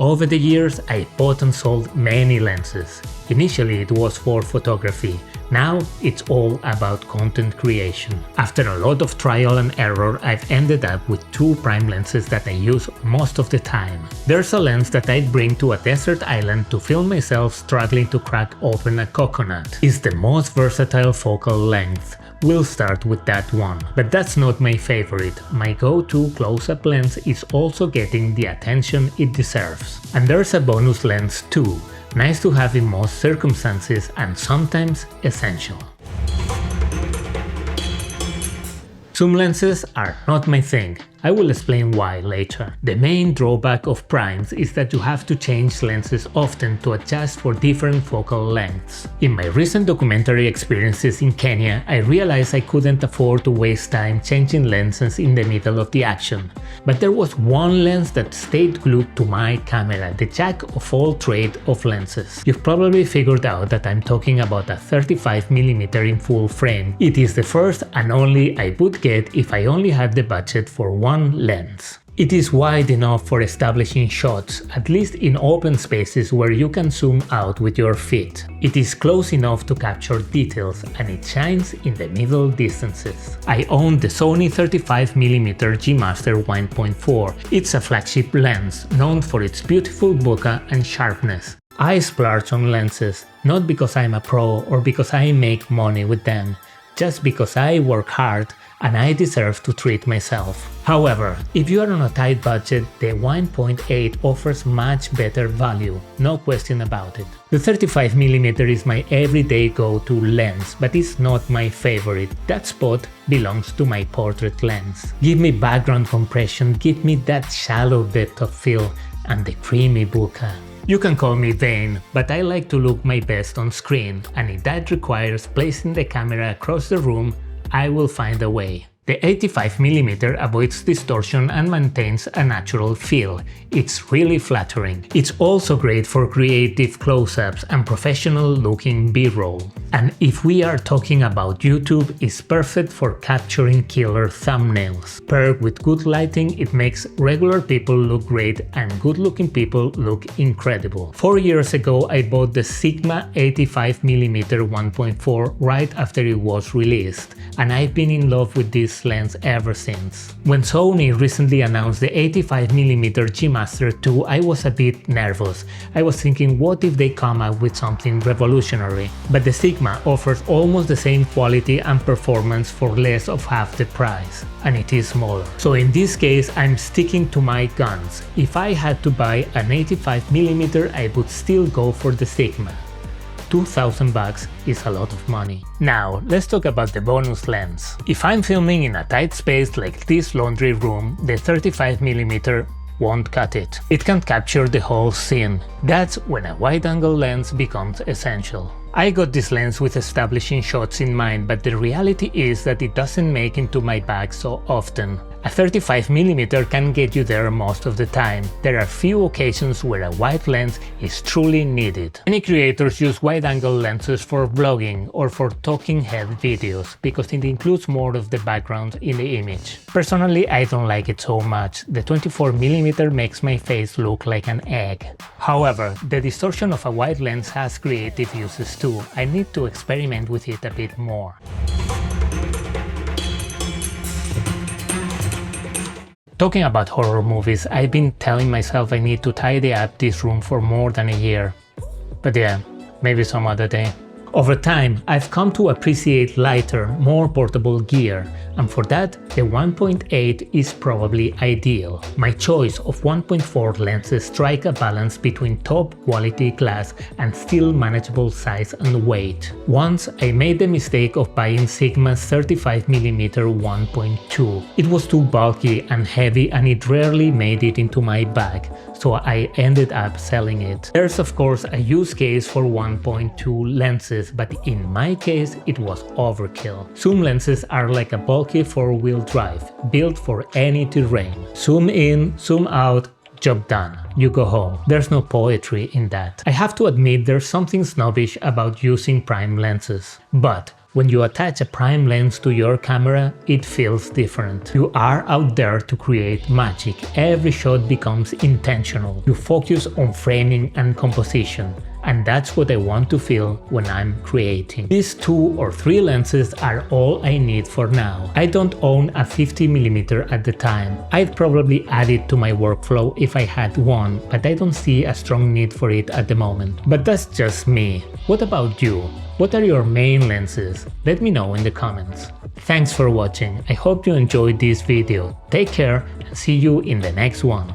Over the years, I bought and sold many lenses. Initially it was for photography, now it's all about content creation. After a lot of trial and error, I've ended up with two prime lenses that I use most of the time. There's a lens that I'd bring to a desert island to film myself struggling to crack open a coconut. It's the most versatile focal length. We'll start with that one. But that's not my favorite. My go-to close-up lens is also getting the attention it deserves. And there's a bonus lens too, nice to have in most circumstances and sometimes essential. Zoom lenses are not my thing. I will explain why later. The main drawback of primes is that you have to change lenses often to adjust for different focal lengths. In my recent documentary experiences in Kenya, I realized I couldn't afford to waste time changing lenses in the middle of the action. But there was one lens that stayed glued to my camera, the jack of all trades of lenses. You've probably figured out that I'm talking about a 35mm in full frame. It is the first and only I would get if I only had the budget for one lens. It is wide enough for establishing shots, at least in open spaces where you can zoom out with your feet. It is close enough to capture details and it shines in the middle distances. I own the Sony 35mm G Master 1.4. It's a flagship lens, known for its beautiful bokeh and sharpness. I splurge on lenses, not because I'm a pro or because I make money with them, just because I work hard and I deserve to treat myself. However, if you are on a tight budget, the 1.8 offers much better value, no question about it. The 35mm is my everyday go-to lens, but it's not my favorite. That spot belongs to my portrait lens. Give me background compression, give me that shallow depth of field, and the creamy bokeh. You can call me vain, but I like to look my best on screen, and if that requires placing the camera across the room, I will find a way. The 85mm avoids distortion and maintains a natural feel. It's really flattering. It's also great for creative close-ups and professional-looking B-roll. And if we are talking about YouTube, it's perfect for capturing killer thumbnails. Paired with good lighting, it makes regular people look great and good-looking people look incredible. 4 years ago, I bought the Sigma 85mm 1.4 right after it was released, and I've been in love with this lens ever since. When Sony recently announced the 85mm G Master II, I was a bit nervous. I was thinking, what if they come up with something revolutionary? But the Sigma offers almost the same quality and performance for less of half the price, and it is smaller. So in this case, I'm sticking to my guns. If I had to buy an 85mm, I would still go for the Sigma. $2,000 is a lot of money. Now, let's talk about the bonus lens. If I'm filming in a tight space like this laundry room, the 35mm won't cut it. It can't capture the whole scene. That's when a wide-angle lens becomes essential. I got this lens with establishing shots in mind, but the reality is that it doesn't make into my bag so often. A 35mm can get you there most of the time. There are few occasions where a wide lens is truly needed. Many creators use wide-angle lenses for vlogging or for talking head videos because it includes more of the background in the image. Personally, I don't like it so much. The 24mm makes my face look like an egg. However, the distortion of a wide lens has creative uses too. I need to experiment with it a bit more. Talking about horror movies, I've been telling myself I need to tidy up this room for more than a year. But yeah, maybe some other day. Over time, I've come to appreciate lighter, more portable gear, and for that, the 1.8 is probably ideal. My choice of 1.4 lenses strike a balance between top quality glass and still manageable size and weight. Once, I made the mistake of buying Sigma's 35mm 1.2. It was too bulky and heavy and it rarely made it into my bag, so I ended up selling it. There's of course a use case for 1.2 lenses, but in my case it was overkill. Zoom lenses are like a bulky four-wheel drive, built for any terrain. Zoom in, zoom out, job done. You go home. There's no poetry in that. I have to admit there's something snobbish about using prime lenses. But When you attach a prime lens to your camera, it feels different. You are out there to create magic. Every shot becomes intentional. You focus on framing and composition. And that's what I want to feel when I'm creating. These 2 or 3 lenses are all I need for now. I don't own a 50mm at the time. I'd probably add it to my workflow if I had one, but I don't see a strong need for it at the moment. But that's just me. What about you? What are your main lenses? Let me know in the comments. Thanks for watching. I hope you enjoyed this video. Take care and see you in the next one.